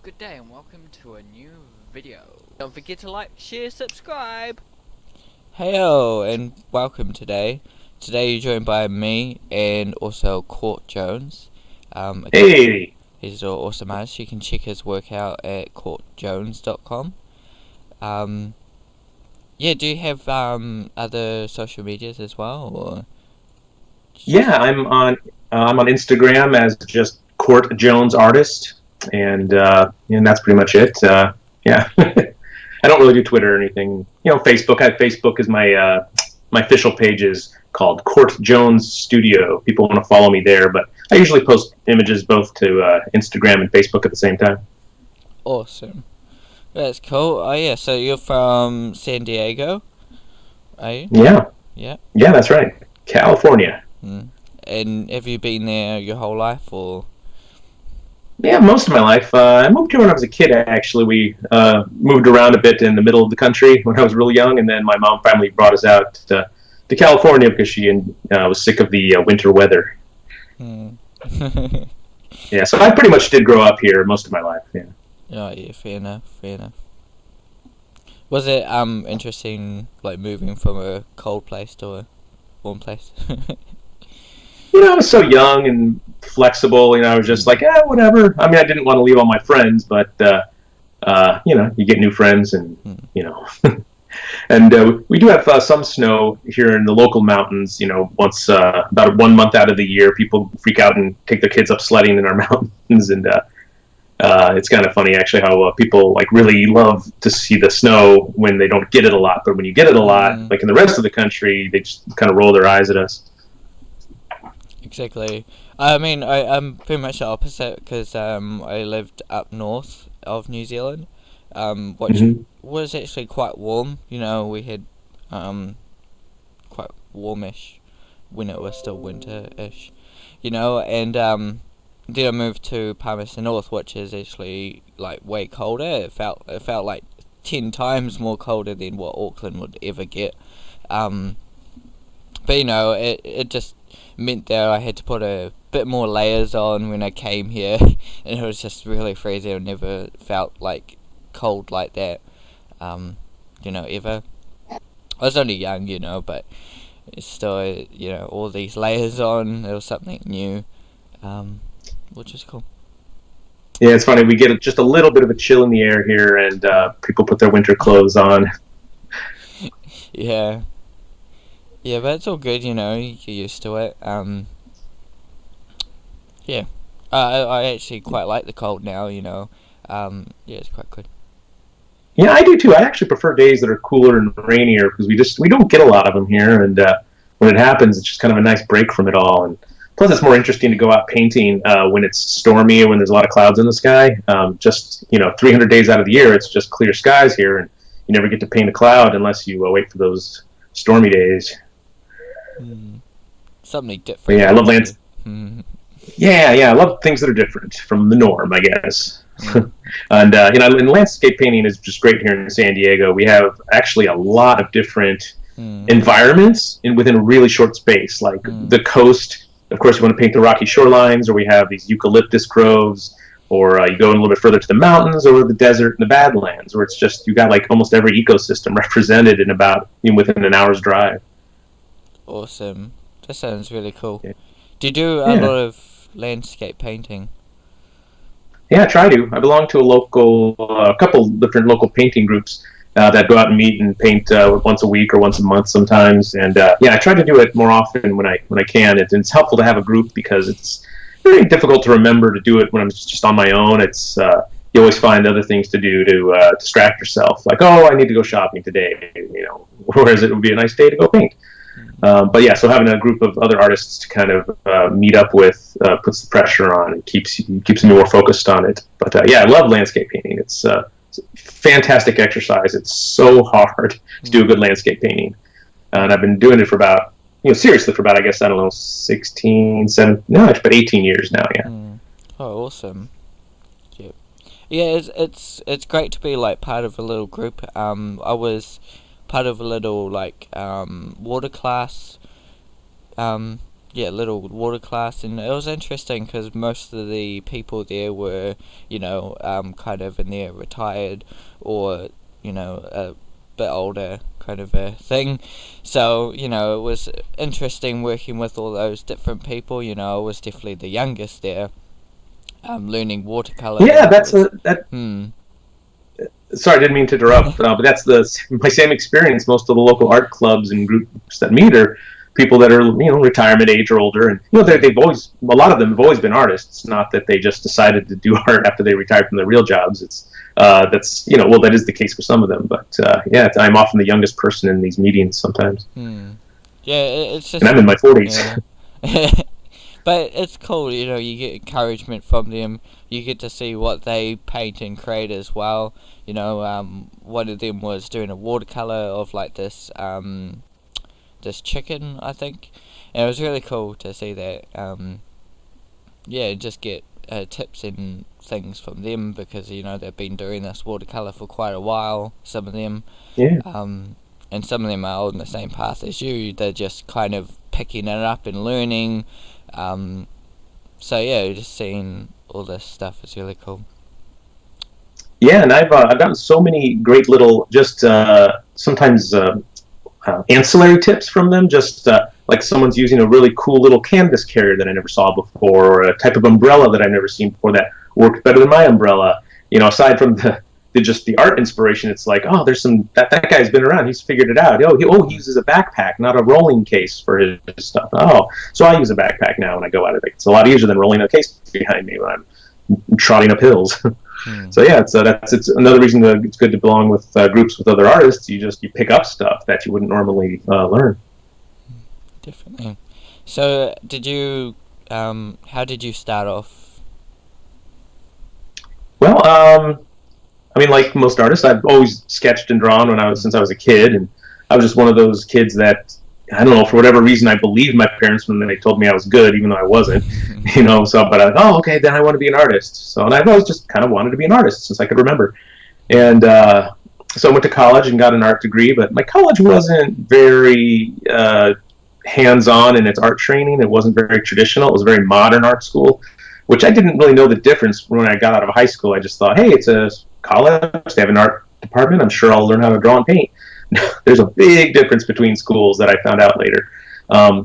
Good day and welcome to a new video. Don't forget to like, share, subscribe. Heyo and welcome today. Today you're joined by me and also Court Jones. Hey! He's awesome artist. You can check his work out at courtjones.com. Yeah, do you have other social medias as well, or? Yeah, I'm on Instagram as just Court Jones Artist, and that's pretty much it. Yeah, I don't really do Twitter or anything. Facebook. Facebook is my official page is called Court Jones Studio. People want to follow me there, but I usually post images both to Instagram and Facebook at the same time. Awesome. That's cool. Oh yeah, so you're from San Diego, are you? Yeah, Yeah. yeah, that's right. California. And have you been there your whole life, or? Yeah, most of my life. I moved here when I was a kid, actually. We moved around a bit in the middle of the country when I was really young, and then my mom finally brought us out to California because she was sick of the winter weather. Yeah, so I pretty much did grow up here most of my life, yeah. Oh, yeah, fair enough, fair enough. Was it interesting, like, moving from a cold place to a warm place? I was so young and flexible, I was just like, whatever. I mean, I didn't want to leave all my friends, but, you get new friends and. And we do have some snow here in the local mountains. Once about 1 month out of the year, people freak out and take their kids up sledding in our mountains, and it's kind of funny actually how people like really love to see the snow when they don't get it a lot. But when you get it a lot, like in the rest of the country, they just kind of roll their eyes at us. Exactly. I mean, I'm pretty much the opposite because I lived up north of New Zealand, which was actually quite warm. We had quite warmish when it was still winter-ish, and then I moved to Palmerston North, which is actually like way colder. It felt like 10 times more colder than what Auckland would ever get. But it just meant that I had to put a bit more layers on when I came here, and it was just really freezing. I never felt like cold like that, ever. I was only young, but it's still, all these layers on. It was something new, which is cool. Yeah, it's funny. We get just a little bit of a chill in the air here, and people put their winter clothes on. Yeah. Yeah, but it's all good, you get used to it. Yeah. I actually quite like the cold now, yeah, it's quite good. Yeah, I do too. I actually prefer days that are cooler and rainier because we don't get a lot of them here, and when it happens, it's just kind of a nice break from it all. And plus, it's more interesting to go out painting when it's stormy or when there's a lot of clouds in the sky. 300 days out of the year, it's just clear skies here, and you never get to paint a cloud unless you wait for those stormy days. Something different. But yeah, I love lands. Yeah, I love things that are different from the norm, I guess. And and landscape painting is just great here in San Diego. We have actually a lot of different environments within a really short space. Like the coast, of course, you want to paint the rocky shorelines, or we have these eucalyptus groves, or you go in a little bit further to the mountains, or the desert and the Badlands, where it's just you got like almost every ecosystem represented within an hour's drive. Awesome. That sounds really cool. Yeah. Do you do a Yeah. lot of landscape painting? Yeah, I try to. I belong to a couple different local painting groups that go out and meet and paint once a week or once a month sometimes. And I try to do it more often when I can. It's helpful to have a group because it's very difficult to remember to do it when I'm just on my own. It's you always find other things to do to distract yourself. Like, oh, I need to go shopping today, whereas it would be a nice day to go paint. But yeah, so having a group of other artists to kind of meet up with puts the pressure on and keeps me more focused on it. But I love landscape painting. It's a fantastic exercise. It's so hard to do a good landscape painting, and I've been doing it for about seriously for about I guess I don't know 16, 17, no, it's about 18 years now. Yeah. Oh, awesome. Yeah, it's great to be like part of a little group. I was part of a little like water class little water class, and it was interesting because most of the people there were, kind of in their retired or, a bit older kind of a thing. So, it was interesting working with all those different people. I was definitely the youngest there, learning watercolor. Yeah, Hmm. Sorry, I didn't mean to interrupt, but that's my same experience. Most of the local art clubs and groups that meet are people that are, retirement age or older, and a lot of them have always been artists. Not that they just decided to do art after they retired from their real jobs. It's that is the case for some of them. But I'm often the youngest person in these meetings sometimes. Yeah, it's just, and I'm in my 40s. Yeah. But it's cool, you get encouragement from them. You get to see what they paint and create as well. One of them was doing a watercolor of like this chicken, I think. And it was really cool to see that. Just get tips and things from them because, they've been doing this watercolor for quite a while, some of them. Yeah. And some of them are on the same path as you. They're just kind of picking it up and learning. Just seeing all this stuff is really cool. Yeah, and I've gotten so many great little, just sometimes ancillary tips from them. Just like someone's using a really cool little canvas carrier that I never saw before, or a type of umbrella that I've never seen before that worked better than my umbrella. Aside from the art inspiration, it's like, oh, there's that guy's been around, he's figured it out. He uses a backpack, not a rolling case for his stuff. Oh, so I use a backpack now when I go out. It's a lot easier than rolling a case behind me when I'm trotting up hills. So yeah, it's another reason that it's good to belong with groups with other artists. You pick up stuff that you wouldn't normally learn. Definitely. So how did you start off? Well, like most artists, I've always sketched and drawn since I was a kid, and I was just one of those kids that, I don't know, for whatever reason, I believed my parents when they told me I was good, even though I wasn't, but okay, then I want to be an artist. So, and I've always just kind of wanted to be an artist since I could remember. And so I went to college and got an art degree, but my college wasn't very hands-on in its art training. It wasn't very traditional. It was a very modern art school, which I didn't really know the difference when I got out of high school. I just thought, hey, it's a college, they have an art department, I'm sure I'll learn how to draw and paint. There's a big difference between schools that I found out later.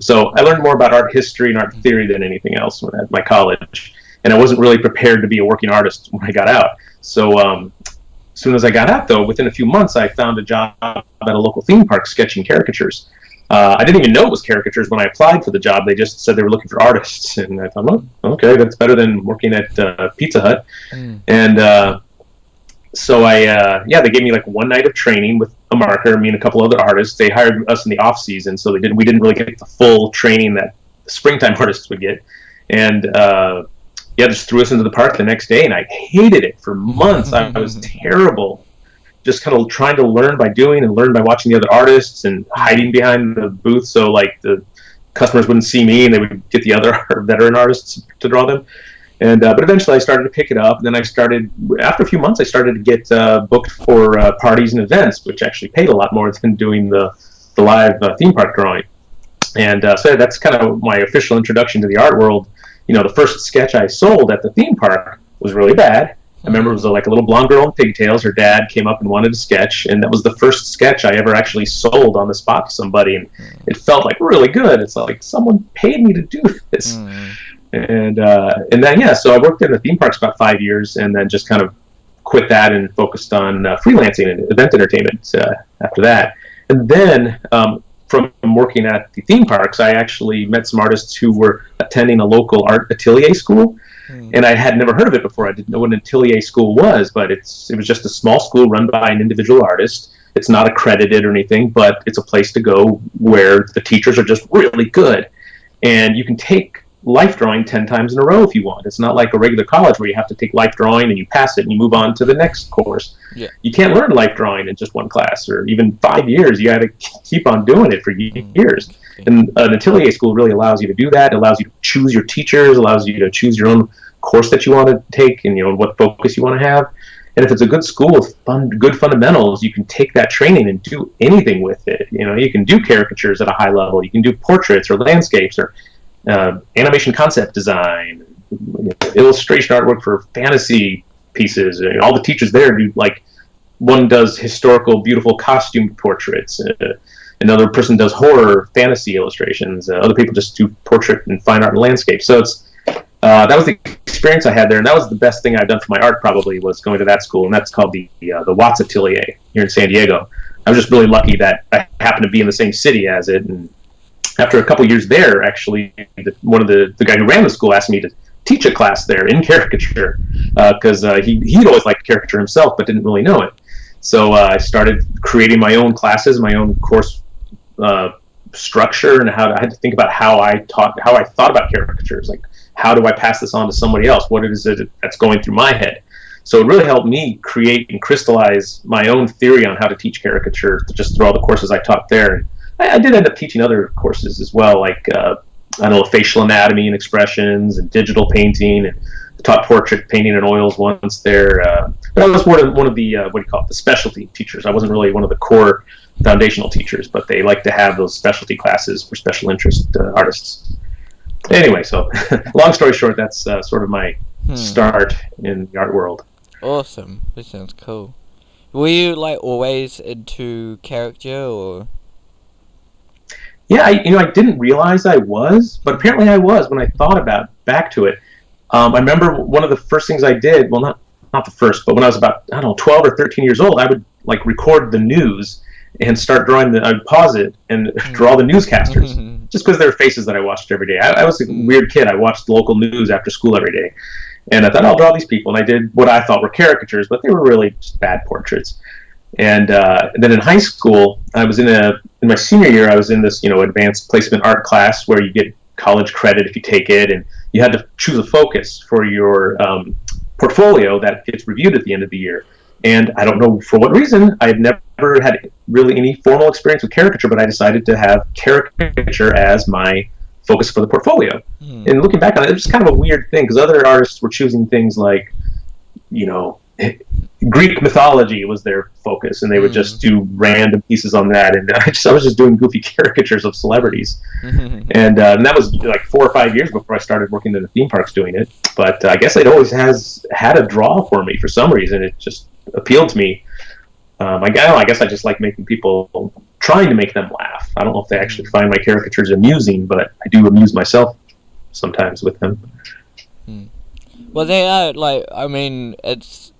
So I learned more about art history and art theory than anything else at my college, and I wasn't really prepared to be a working artist when I got out. So as soon as I got out, though, within a few months, I found a job at a local theme park sketching caricatures. I didn't even know it was caricatures when I applied for the job. They just said they were looking for artists, and I thought, oh, okay, that's better than working at Pizza Hut. And so they gave me like one night of training with a marker, me and a couple other artists. They hired us in the off season, so we didn't really get the full training that the springtime artists would get. And just threw us into the park the next day, and I hated it for months. I was terrible, just kind of trying to learn by doing and learn by watching the other artists and hiding behind the booth so like the customers wouldn't see me and they would get the other veteran artists to draw them. And but eventually I started to pick it up. And then after a few months, I started to get booked for parties and events, which actually paid a lot more than doing the live theme park drawing. And so that's kind of my official introduction to the art world. The first sketch I sold at the theme park was really bad. I remember it was like a little blonde girl in pigtails. Her dad came up and wanted to sketch, and that was the first sketch I ever actually sold on the spot to somebody, and it felt like really good. It's like someone paid me to do this. And then so I worked in the theme parks about 5 years, and then just kind of quit that and focused on freelancing and event entertainment after that. And then from working at the theme parks, I actually met some artists who were attending a local art atelier school. And I had never heard of it before. I didn't know what an atelier school was, but it was just a small school run by an individual artist. It's not accredited or anything, but it's a place to go where the teachers are just really good. And you can take life drawing 10 times in a row if you want. It's not like a regular college where you have to take life drawing and you pass it and you move on to the next course. Yeah. You can't learn life drawing in just one class or even 5 years. You got to keep on doing it for years. And an atelier school really allows you to do that. It allows you to choose your teachers, allows you to choose your own course that you want to take and what focus you want to have. And if it's a good school with good fundamentals, you can take that training and do anything with it. You can do caricatures at a high level. You can do portraits or landscapes or animation concept design, illustration artwork for fantasy pieces. All the teachers there do, like, one does historical, beautiful costume portraits. Another person does horror, fantasy illustrations. Other people just do portrait and fine art and landscape. So that was the experience I had there, and that was the best thing I've done for my art. Probably was going to that school, and that's called the Watts Atelier here in San Diego. I was just really lucky that I happened to be in the same city as it, and after a couple years there, actually, one of the guy who ran the school asked me to teach a class there in caricature, because he'd always liked caricature himself but didn't really know it. So I started creating my own classes, my own course structure, and I had to think about how I thought about caricatures. Like, how do I pass this on to somebody else? What is it that's going through my head? So it really helped me create and crystallize my own theory on how to teach caricature just through all the courses I taught there. And I did end up teaching other courses as well, like I don't know, facial anatomy and expressions and digital painting, and taught portrait painting and oils once there. But I was one of the the specialty teachers. I wasn't really one of the core foundational teachers, but they like to have those specialty classes for special interest artists. Anyway, so long story short, that's sort of my start in the art world. Awesome. This sounds cool. Were you like always into caricature, or? Yeah, I didn't realize I was, but apparently I was when I thought back to it. I remember one of the first things I did, well, not the first, but when I was about, I don't know, 12 or 13 years old, I would like record the news and start drawing I'd pause it and draw the newscasters, just because they were faces that I watched every day. I was a weird kid. I watched the local news after school every day. And I thought, I'll draw these people. And I did what I thought were caricatures, but they were really just bad portraits. And then in high school, I was in my senior year, I was in this, advanced placement art class where you get college credit if you take it, and you had to choose a focus for your portfolio that gets reviewed at the end of the year. And I don't know for what reason, I had never had really any formal experience with caricature, but I decided to have caricature as my focus for the portfolio. And looking back on it, it was kind of a weird thing, because other artists were choosing things like, Greek mythology was their focus, and they would just do random pieces on that. And I was just doing goofy caricatures of celebrities. And that was like 4 or 5 years before I started working in the theme parks doing it. But I guess it always has had a draw for me for some reason. It just appealed to me. I guess I just like making people, trying to make them laugh. I don't know if they actually find my caricatures amusing, but I do amuse myself sometimes with them. Well, they are, it's,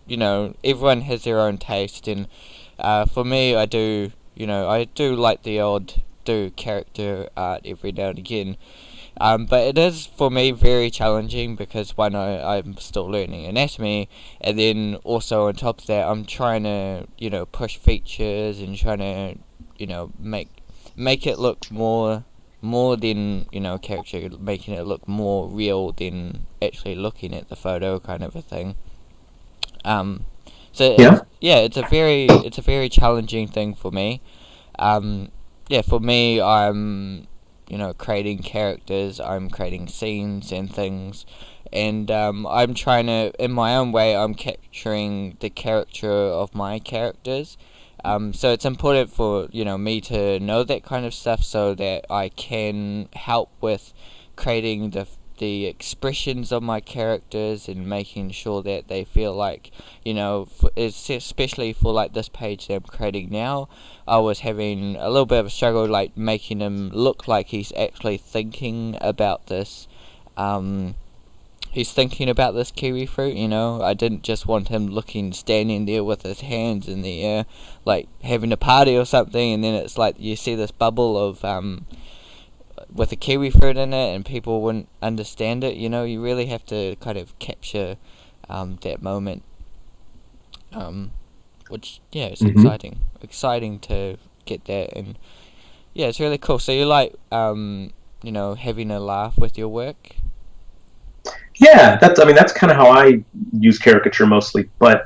everyone has their own taste, and for me, I do like the odd do character art every now and again. But it is, for me, very challenging because, one, I'm still learning anatomy, and then also on top of that, I'm trying to, push features and trying to, make it look more than, character, making it look more real than actually looking at the photo, kind of a thing. It's a very challenging thing for me. For me, I'm creating characters, I'm creating scenes and things, and I'm trying to, in my own way, I'm capturing the character of my characters. So it's important for me to know that kind of stuff so that I can help with creating the expressions of my characters and making sure that they feel like, especially for like this page that I'm creating now, I was having a little bit of a struggle like making him look like he's actually thinking about this. He's thinking about this kiwi fruit, I didn't just want him standing there with his hands in the air, like having a party or something, and then it's like you see this bubble of with a kiwi fruit in it, and people wouldn't understand it. You really have to kind of capture that moment, which it's exciting to get that, and it's really cool. So you like having a laugh with your work? Yeah, that's kind of how I use caricature mostly. But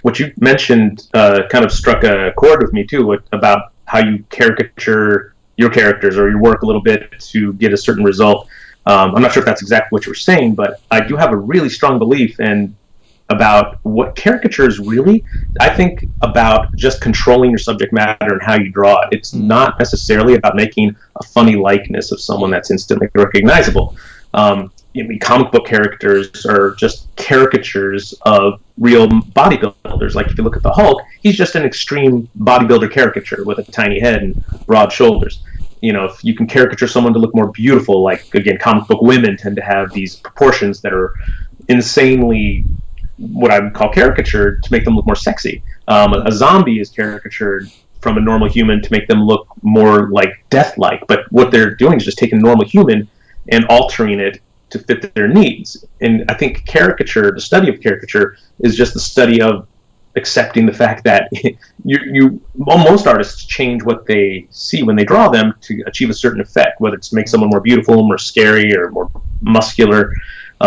what you mentioned kind of struck a chord with me too, about how you caricature your characters or your work a little bit to get a certain result. I'm not sure if that's exactly what you were saying, but I do have a really strong belief, and about what caricatures really, I think, about just controlling your subject matter and how you draw it. It's not necessarily about making a funny likeness of someone that's instantly recognizable. Comic book characters are just caricatures of real bodybuilders. Like if you look at the Hulk, he's just an extreme bodybuilder caricature with a tiny head and broad shoulders. If you can caricature someone to look more beautiful, like, again, comic book women tend to have these proportions that are insanely, what I would call caricatured, to make them look more sexy. A zombie is caricatured from a normal human to make them look more like death-like. But what they're doing is just taking a normal human and altering it to fit their needs. And I think caricature, the study of caricature, is just the study of accepting the fact that most artists change what they see when they draw them to achieve a certain effect, whether it's to make someone more beautiful, more scary, or more muscular.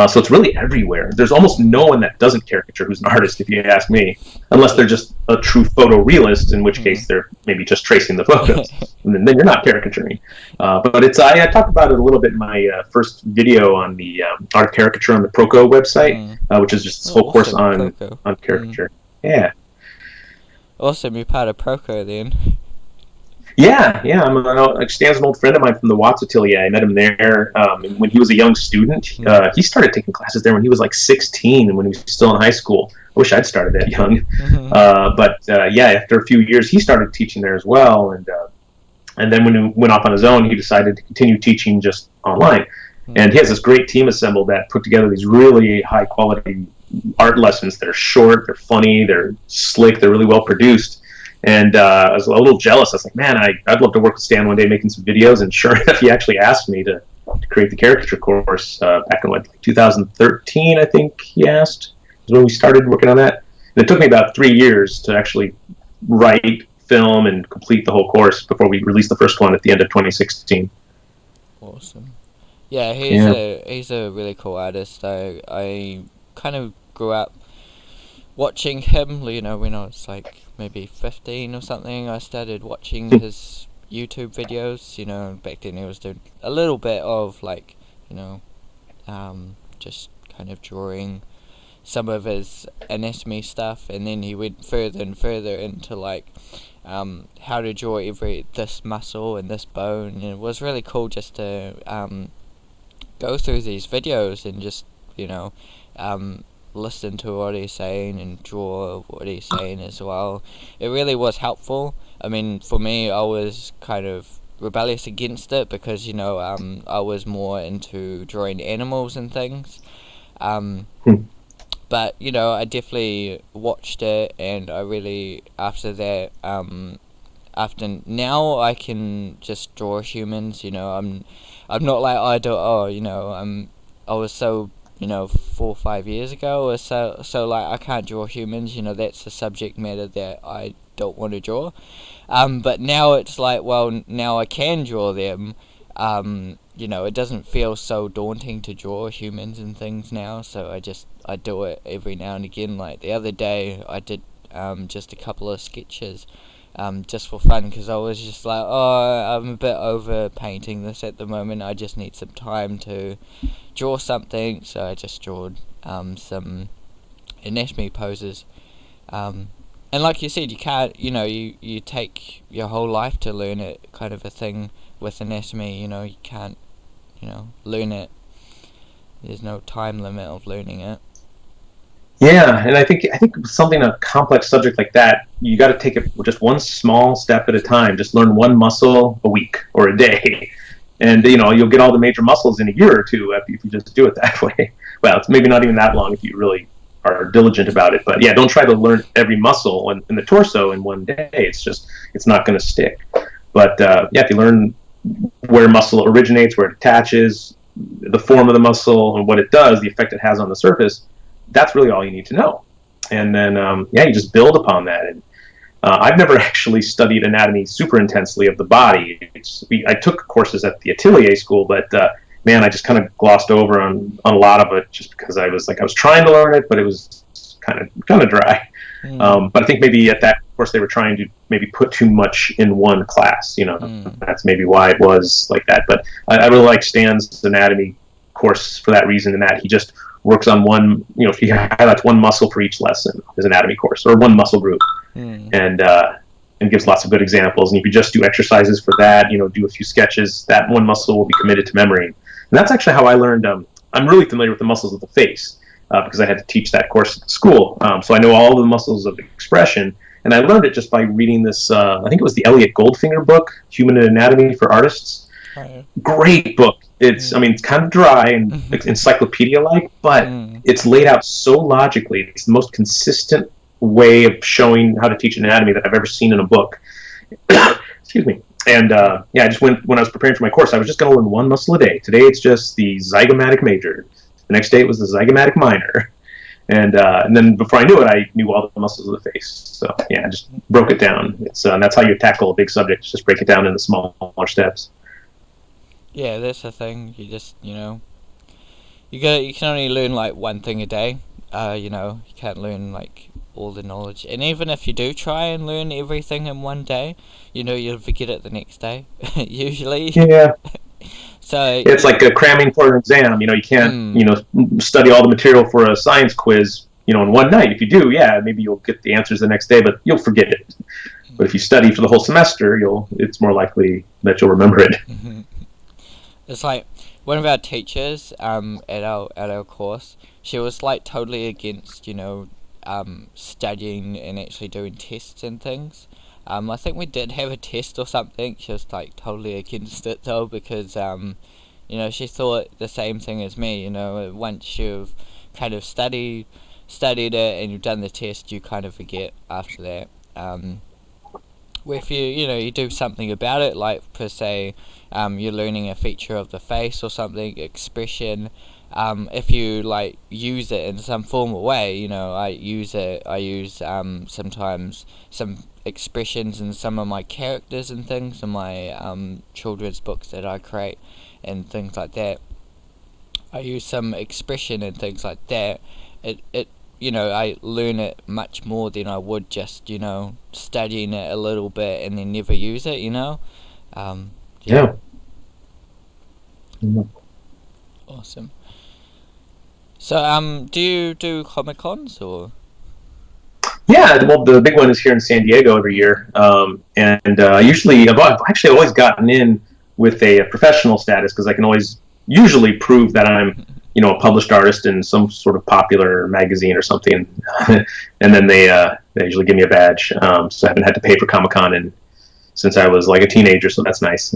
So it's really everywhere. There's almost no one that doesn't caricature who's an artist, if you ask me, unless they're just a true photorealist, in which case they're maybe just tracing the photos, and then you're not caricaturing. But I talked about it a little bit in my first video on the art of caricature on the Proco website, which is just this whole course on caricature. Yeah. Awesome, you're part of Proco then. Yeah. Stan's an old friend of mine from the Watts Atelier. I met him there when he was a young student. He started taking classes there when he was like 16, and when he was still in high school. I wish I'd started that young. But after a few years, he started teaching there as well. And then when he went off on his own, he decided to continue teaching just online. And he has this great team assembled that put together these really high-quality art lessons that are short, they're funny, they're slick, they're really well produced. And I was a little jealous. I was like, man, I'd love to work with Stan one day making some videos. And sure enough, he actually asked me to create the caricature course back in 2013, I think he asked, is when we started working on that. And it took me about 3 years to actually write, film, and complete the whole course before we released the first one at the end of 2016. Awesome. Yeah, he's a really cool artist. I kind of grew up watching him, when I was like maybe 15 or something. I started watching his YouTube videos. Back then he was doing a little bit of just kind of drawing some of his anatomy stuff, and then he went further and further into how to draw this muscle and this bone, and it was really cool just to go through these videos and just listen to what he's saying and draw what he's saying as well. It really was helpful. I mean, for me, I was kind of rebellious against it because I was more into drawing animals and things. But I definitely watched it, and I really, after that, after now I can just draw humans. I'm not like I was so 4 or 5 years ago or so I can't draw humans. That's a subject matter that I don't want to draw. But now it's like, well, now I can draw them. It doesn't feel so daunting to draw humans and things now, so I do it every now and again. Like the other day I did just a couple of sketches just for fun, because I was just like, I'm a bit over painting this at the moment, I just need some time to draw something, so I just drew some anatomy poses. And like you said, you can't, you take your whole life to learn it, kind of a thing with anatomy. You can't, learn it. There's no time limit of learning it. Yeah, and I think something, a complex subject like that, you got to take it just one small step at a time. Just learn one muscle a week or a day, and you'll get all the major muscles in a year or two if you just do it that way. Well, it's maybe not even that long if you really are diligent about it. But yeah, don't try to learn every muscle in the torso in one day. It's not going to stick. But if you learn where muscle originates, where it attaches, the form of the muscle, and what it does, the effect it has on the surface, that's really all you need to know. And then, you just build upon that. And I've never actually studied anatomy super intensely of the body. I took courses at the Atelier school, but man, I just kind of glossed over on a lot of it just because I was trying to learn it, but it was kind of dry. But I think maybe at that course they were trying to maybe put too much in one class. That's maybe why it was like that. But I really like Stan's anatomy course for that reason, in that he just works on one, if he highlights one muscle for each lesson, his anatomy course, or one muscle group, and gives lots of good examples. And if you just do exercises for that, do a few sketches, that one muscle will be committed to memory. And that's actually how I learned. I'm really familiar with the muscles of the face because I had to teach that course at school. So I know all the muscles of expression. And I learned it just by reading this, I think it was the Elliot Goldfinger book, Human Anatomy for Artists. Right. Great book. It's kind of dry and encyclopedia-like, but it's laid out so logically. It's the most consistent way of showing how to teach anatomy that I've ever seen in a book. Excuse me. And I just when I was preparing for my course, I was just going to learn one muscle a day. Today it's just the zygomatic major. The next day it was the zygomatic minor. And then before I knew it, I knew all the muscles of the face. So I just broke it down. It's that's how you tackle a big subject. Just break it down into smaller steps. Yeah, that's the thing. You just you can only learn like one thing a day. You can't learn like all the knowledge. And even if you do try and learn everything in one day, you'll forget it the next day. Usually. Yeah. So it's like cramming for an exam. You can't study all the material for a science quiz in one night. If you do, maybe you'll get the answers the next day, but you'll forget it. But if you study for the whole semester, it's more likely that you'll remember it. It's like one of our teachers at our course. She was like totally against studying and actually doing tests and things. I think we did have a test or something. She was like totally against it though, because she thought the same thing as me. Once you've kind of studied it and you've done the test, you kind of forget after that. If you do something about it, like per se, you're learning a feature of the face or something, expression. If you like use it in some formal way, I use sometimes some expressions in some of my characters and things in my children's books that I create and things like that. I use some expression and things like that. I learn it much more than I would just studying it a little bit and then never use it. Awesome. So do you do Comic Cons or? Yeah, well, the big one is here in San Diego every year, and usually I've actually always gotten in with a professional status because I can always usually prove that I'm a published artist in some sort of popular magazine or something, and then they usually give me a badge. So I haven't had to pay for Comic-Con since I was like a teenager, so that's nice.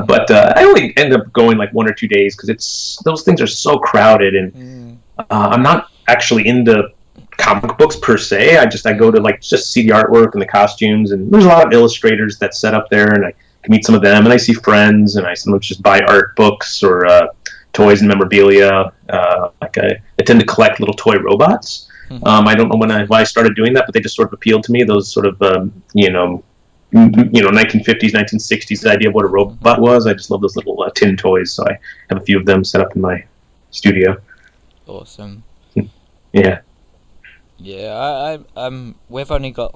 But I only end up going like 1 or 2 days because those things are so crowded, and I'm not actually into comic books per se. I go to just see the artwork and the costumes, and there's a lot of illustrators that set up there, and I can meet some of them, and I see friends, and I sometimes just buy art books or toys and memorabilia. I tend to collect little toy robots. I don't know why I started doing that, but they just sort of appealed to me. Those sort of 1950s, 1960s idea of what a robot was. I just love those little tin toys, so I have a few of them set up in my studio. Awesome. Yeah. Yeah, we've only got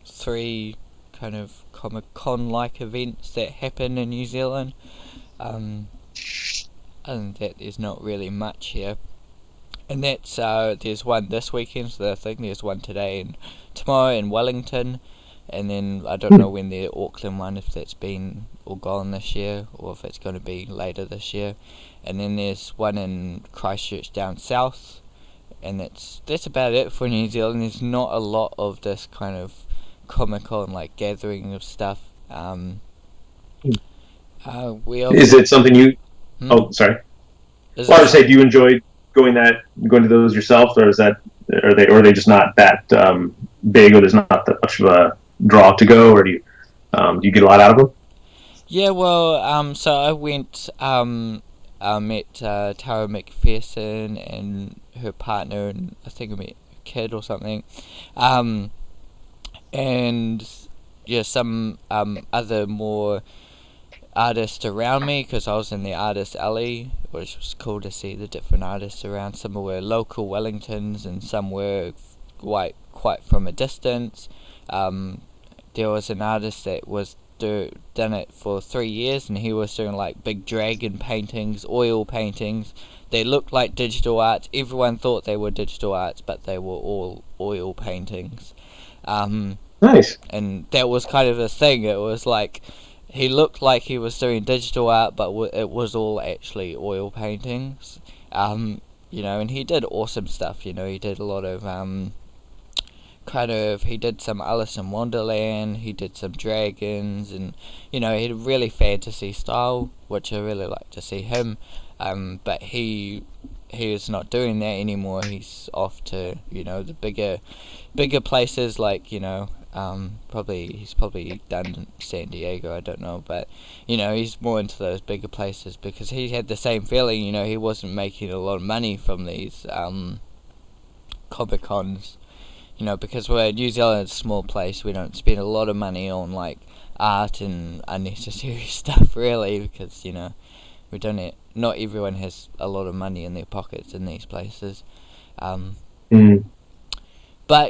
3 kind of Comic-Con like events that happen in New Zealand. Other than that, there's not really much here. And that's there's one this weekend, so I think there's one today and tomorrow in Wellington, and then I don't know when the Auckland one, if that's been all gone this year or if it's going to be later this year. And then there's one in Christchurch down south, and that's about it for New Zealand. There's not a lot of this kind of Comic-Con gathering of stuff. Is it something you? Oh, sorry. Well, I would say, do you enjoy going to those yourself, or are they just not that big, or there's not that much of a draw to go, or do you get a lot out of them? Yeah, well, so I went. I met Tara McPherson and her partner, and I think I met a kid or something, and some other more artists around me, because I was in the artist alley, which was cool to see the different artists around. Some were local Wellingtons and some were quite from a distance. There was an artist that was done it for 3 years, and he was doing big dragon paintings, oil paintings they looked like digital art. Everyone thought they were digital arts, but they were all oil paintings. Nice. And that was kind of a thing. It was like he looked like he was doing digital art, but it was all actually oil paintings. You know, and he did awesome stuff. You know, he did a lot of he did some Alice in Wonderland, he did some dragons, and you know, he had a really fantasy style, which I really like to see him. But he is not doing that anymore. He's off to, you know, the bigger places, like, you know, he's probably done San Diego, I don't know, but you know, he's more into those bigger places because he had the same feeling. You know, he wasn't making a lot of money from these Comic Cons. You know, because New Zealand's a small place, we don't spend a lot of money on like art and unnecessary stuff, really, because, you know, we don't. Not everyone has a lot of money in their pockets in these places. But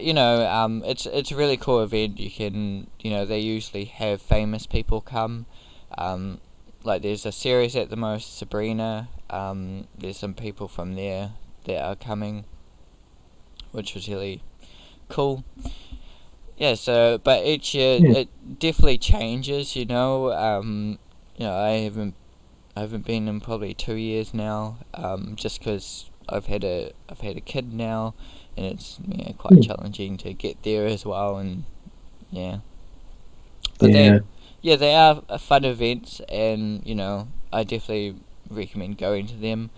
you know, it's a really cool event. You can, you know, they usually have famous people come. Like there's a series at the most, Sabrina. There's some people from there that are coming, which was really cool. Yeah, so but each year it definitely changes, you know. You know, I haven't been in probably 2 years now, just because I've had a kid now, and it's, you know, quite challenging to get there as well, and yeah. But they are fun events, and you know, I definitely recommend going to them.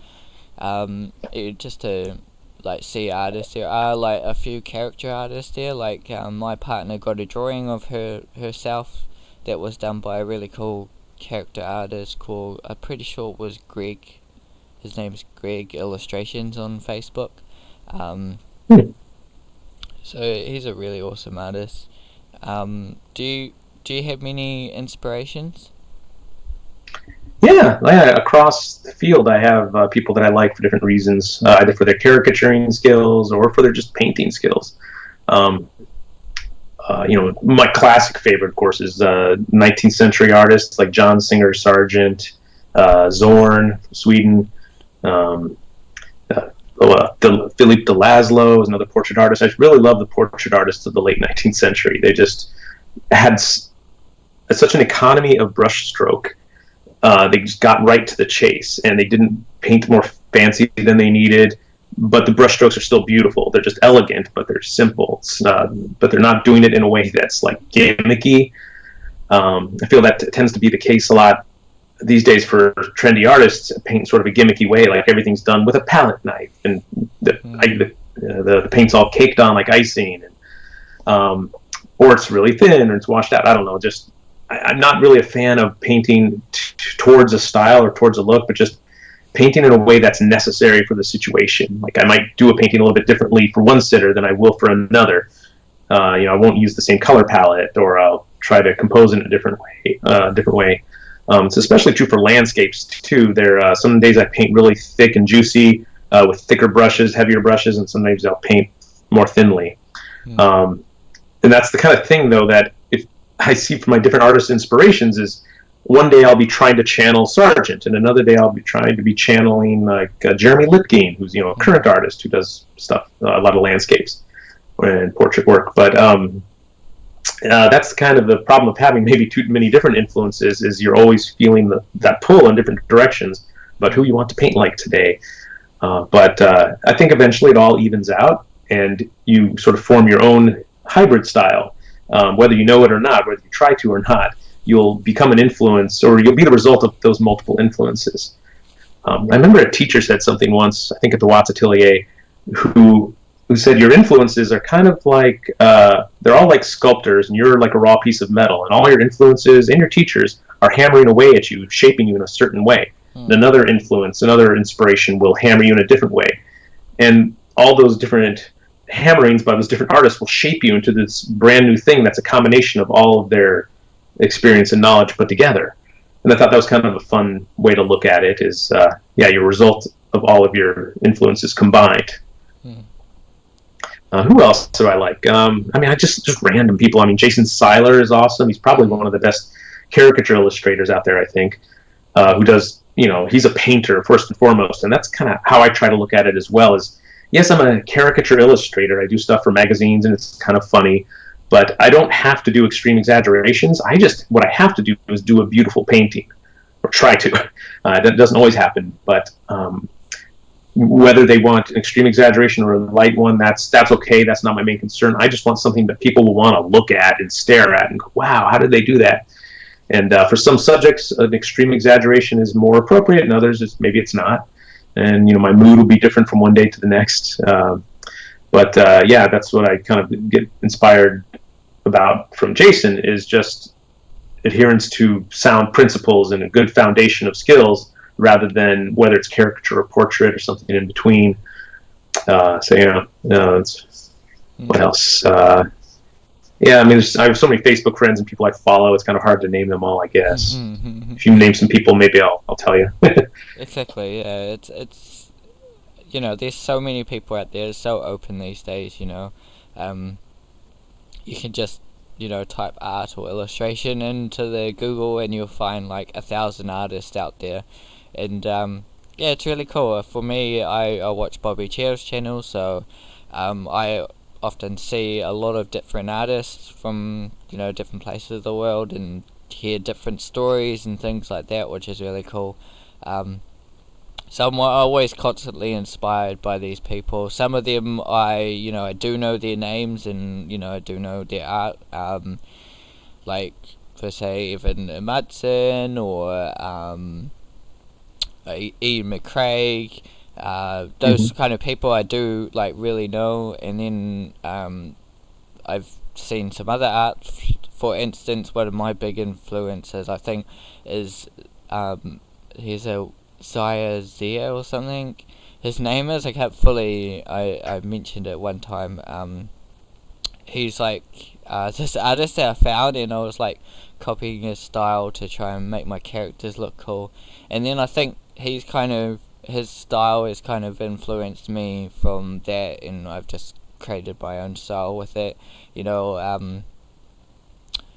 Just to like see artists. There are like a few character artists there. Like my partner got a drawing of herself that was done by a really cool character artist called, I'm pretty sure it was Greg. His name's Greg Illustrations on Facebook. So he's a really awesome artist. Do you have many inspirations? Yeah, across the field, I have people that I like for different reasons, either for their caricaturing skills or for their just painting skills. You know, my classic favorite, of course, is 19th century artists like John Singer Sargent, Zorn from Sweden, Philippe de Laszlo is another portrait artist. I really love the portrait artists of the late 19th century. They just had such an economy of brushstroke. They just got right to the chase, and they didn't paint more fancy than they needed, but the brushstrokes are still beautiful. They're just elegant, but they're simple. But they're not doing it in a way that's like gimmicky. I feel that tends to be the case a lot these days for trendy artists. Paint sort of a gimmicky way, like everything's done with a palette knife, and the paint's all caked on like icing, and, or it's really thin or it's washed out. I don't know, just I'm not really a fan of painting towards a style or towards a look, but just painting in a way that's necessary for the situation. Like I might do a painting a little bit differently for one sitter than I will for another. You know, I won't use the same color palette, or I'll try to compose in a different way. It's especially true for landscapes too. There, some days I paint really thick and juicy with thicker brushes, heavier brushes, and some days I'll paint more thinly. And that's the kind of thing, though, that if I see from my different artist inspirations is one day I'll be trying to channel Sargent, and another day I'll be trying to be channeling like Jeremy Lipkin, who's, you know, a current artist who does stuff, a lot of landscapes and portrait work. But that's kind of the problem of having maybe too many different influences, is you're always feeling that pull in different directions about who you want to paint like today. But I think eventually it all evens out, and you sort of form your own hybrid style. Whether you know it or not, whether you try to or not, you'll become an influence, or you'll be the result of those multiple influences. I remember a teacher said something once, I think at the Watts Atelier, who said your influences are kind of like, they're all like sculptors, and you're like a raw piece of metal, and all your influences and your teachers are hammering away at you, shaping you in a certain way. And another influence, another inspiration will hammer you in a different way. And all those different hammerings by those different artists will shape you into this brand new thing that's a combination of all of their experience and knowledge put together. And I thought that was kind of a fun way to look at it, is your result of all of your influences combined. Who else do I like? I mean, just random people. I mean, Jason Seiler is awesome. He's probably one of the best caricature illustrators out there, I think, who does, he's a painter first and foremost, and that's kind of how I try to look at it as well. Is yes, I'm a caricature illustrator. I do stuff for magazines, and it's kind of funny, but I don't have to do extreme exaggerations. What I have to do is do a beautiful painting, or try to. That doesn't always happen, but whether they want an extreme exaggeration or a light one, that's okay. That's not my main concern. I just want something that people will want to look at and stare at and go, wow, how did they do that? And for some subjects, an extreme exaggeration is more appropriate, and others, maybe it's not. And my mood will be different from one day to the next. But that's what I kind of get inspired about from Jason, is just adherence to sound principles and a good foundation of skills, rather than whether it's caricature or portrait or something in between. What else? I have so many Facebook friends and people I follow. It's kind of hard to name them all, I guess. If you name some people, maybe I'll tell you. Exactly. Yeah. It's there's so many people out there. It's so open these days. You can just type art or illustration into the Google, and you'll find like 1,000 artists out there. And it's really cool. For me, I watch Bobby Chair's channel, so I often see a lot of different artists from different places of the world, and hear different stories and things like that, which is really cool. So I'm always constantly inspired by these people. Some of them I do know their names, and I do know their art, like for say Evan Madsen or Ian McCraig, those kind of people I do really know. And then I've seen some other art. For instance, one of my big influences, I think, is he's a Zaya Zia or something. His name is, I can't fully. I mentioned it one time. He's like this artist that I found, and I was like copying his style to try and make my characters look cool. And then I think his style has kind of influenced me from that, and I've just created my own style with it.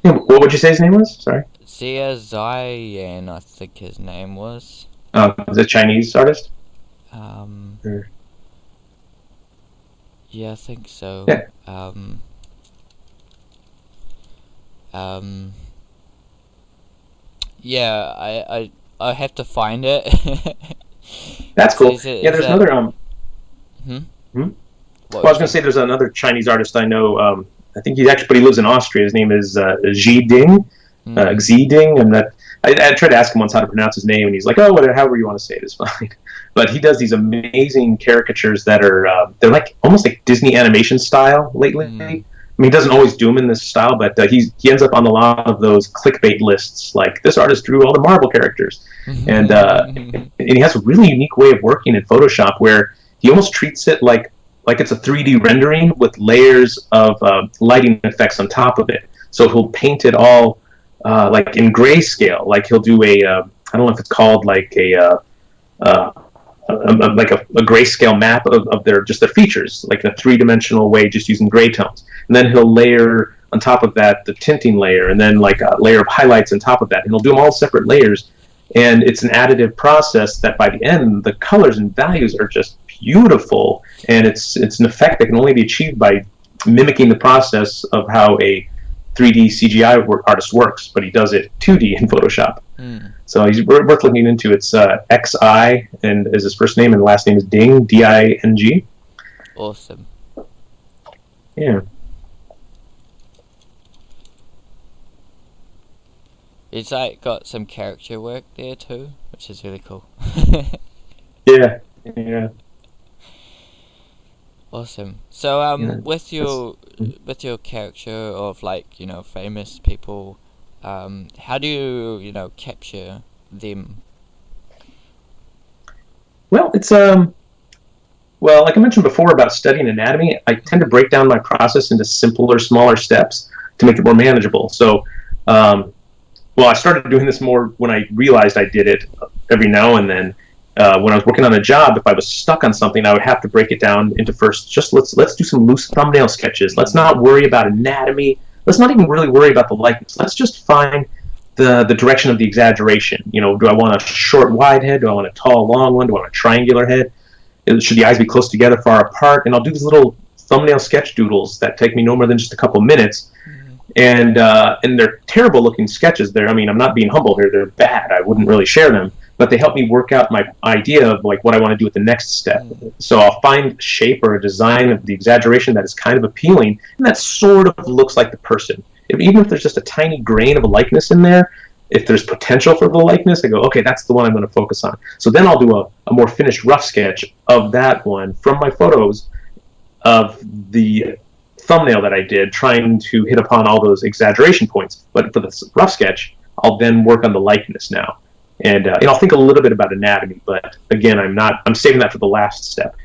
What would you say his name was? Sorry. Zia Ziyan, I think his name was. Is it a Chinese artist? Yeah, I think so. Yeah. I have to find it. That's cool. There's another Well, I was gonna say there's another Chinese artist I know. I think he lives in Austria. His name is Xi Ding. Xi Ding. I tried to ask him once how to pronounce his name, and he's like, "Oh, whatever, however you want to say it is fine." But he does these amazing caricatures that are they're like almost like Disney animation style lately. I mean, he doesn't always do them in this style, but he ends up on a lot of those clickbait lists, like this artist drew all the Marvel characters, and he has a really unique way of working in Photoshop where he almost treats it like it's a 3D rendering with layers of lighting effects on top of it. So he'll paint it all like in grayscale. Like he'll do I don't know if it's called like a grayscale map of their features, like in a 3-dimensional way, just using gray tones. And then he'll layer on top of that the tinting layer, and then like a layer of highlights on top of that. And he'll do them all separate layers. And it's an additive process that by the end, the colors and values are just beautiful. And it's an effect that can only be achieved by mimicking the process of how a 3D CGI artist works, but he does it 2D in Photoshop. So he's worth looking into. It's XI, and is his first name, and the last name is Ding, D-I-N-G. Awesome. Yeah. It's like got some character work there too, which is really cool. Yeah. Awesome. So with your character of famous people, how do you capture them? Well, it's like I mentioned before about studying anatomy, I tend to break down my process into simpler, smaller steps to make it more manageable. So, I started doing this more when I realized I did it every now and then. When I was working on a job, if I was stuck on something, I would have to break it down into first. Just let's do some loose thumbnail sketches. Let's not worry about anatomy. Let's not even really worry about the likeness. Let's just find the direction of the exaggeration. Do I want a short, wide head? Do I want a tall, long one? Do I want a triangular head? Should the eyes be close together, far apart? And I'll do these little thumbnail sketch doodles that take me no more than just a couple minutes. And they're terrible looking sketches. I'm not being humble here. They're bad. I wouldn't really share them, but they help me work out my idea of like what I want to do at the next step. So I'll find shape or a design of the exaggeration that is kind of appealing and that sort of looks like the person. Even if there's just a tiny grain of a likeness in there, if there's potential for the likeness, I go, okay, that's the one I'm going to focus on. So then I'll do a more finished rough sketch of that one from my photos of the thumbnail that I did, trying to hit upon all those exaggeration points. But for the rough sketch, I'll then work on the likeness now. And I'll think a little bit about anatomy, but again, I'm saving that for the last step.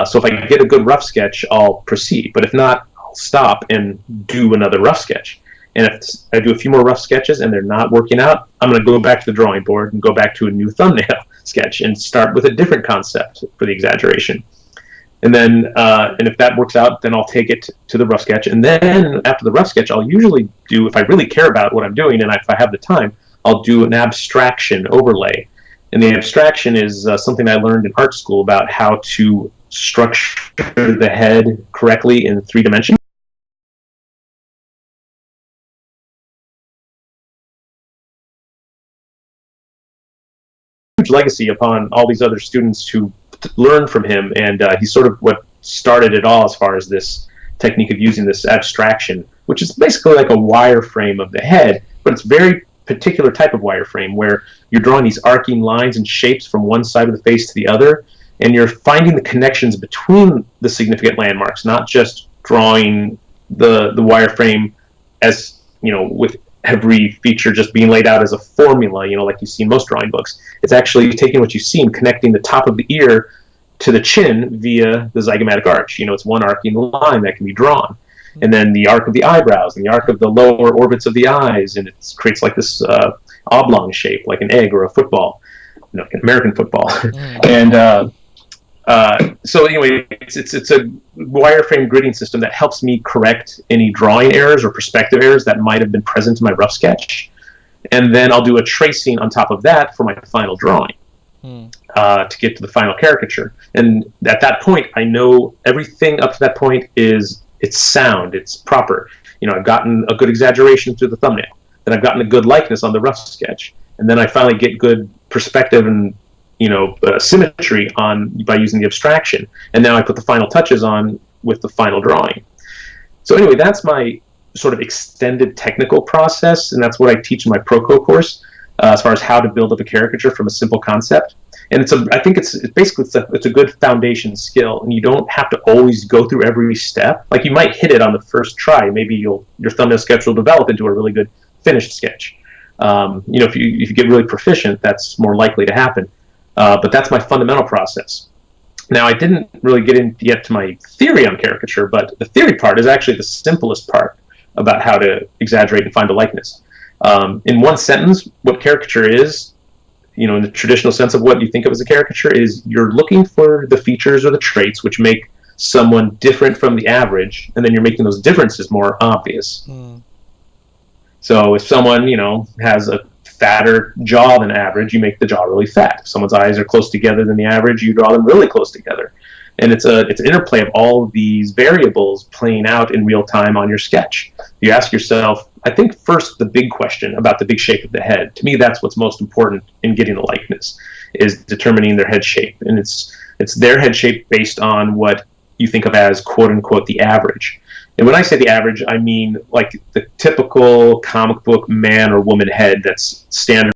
So if I get a good rough sketch, I'll proceed. But if not, I'll stop and do another rough sketch. And if I do a few more rough sketches and they're not working out, I'm going to go back to the drawing board and go back to a new thumbnail sketch and start with a different concept for the exaggeration. And then, and if that works out, then I'll take it to the rough sketch. And then after the rough sketch, I'll usually do, if I really care about what I'm doing and if I have the time, I'll do an abstraction overlay. And the abstraction is something I learned in art school about how to structure the head correctly in 3 dimensions. Huge legacy upon all these other students who learned from him, and he's sort of what started it all as far as this technique of using this abstraction, which is basically like a wireframe of the head, but it's very particular type of wireframe where you're drawing these arcing lines and shapes from one side of the face to the other, and you're finding the connections between the significant landmarks, not just drawing the wireframe as, with every feature just being laid out as a formula, like you see in most drawing books. It's actually taking what you see and connecting the top of the ear to the chin via the zygomatic arch. It's one arcing line that can be drawn. And then the arc of the eyebrows and the arc of the lower orbits of the eyes, and it creates like this oblong shape, like an egg or a football, like an American football. And so anyway, it's a wireframe gridding system that helps me correct any drawing errors or perspective errors that might have been present in my rough sketch. And then I'll do a tracing on top of that for my final drawing to get to the final caricature. And at that point, I know everything up to that point it's sound, it's proper. I've gotten a good exaggeration through the thumbnail. Then I've gotten a good likeness on the rough sketch. And then I finally get good perspective and symmetry by using the abstraction, and now I put the final touches on with the final drawing. So anyway, that's my sort of extended technical process, and that's what I teach in my Proco course as far as how to build up a caricature from a simple concept. And I think it's a good foundation skill, and you don't have to always go through every step. Like you might hit it on the first try, maybe your thumbnail sketch will develop into a really good finished sketch. If you get really proficient, that's more likely to happen. But that's my fundamental process. Now, I didn't really get in yet to my theory on caricature, but the theory part is actually the simplest part about how to exaggerate and find a likeness. In one sentence, what caricature is, in the traditional sense of what you think of as a caricature, is you're looking for the features or the traits which make someone different from the average, and then you're making those differences more obvious. So if someone, has a fatter jaw than average, you make the jaw really fat. If someone's eyes are close together than the average, you draw them really close together. And it's an interplay of all of these variables playing out in real time on your sketch. You ask yourself, I think first the big question about the big shape of the head. To me, that's what's most important in getting the likeness, is determining their head shape. And it's their head shape based on what you think of as quote unquote the average. And when I say the average, I mean like the typical comic book man or woman head that's standard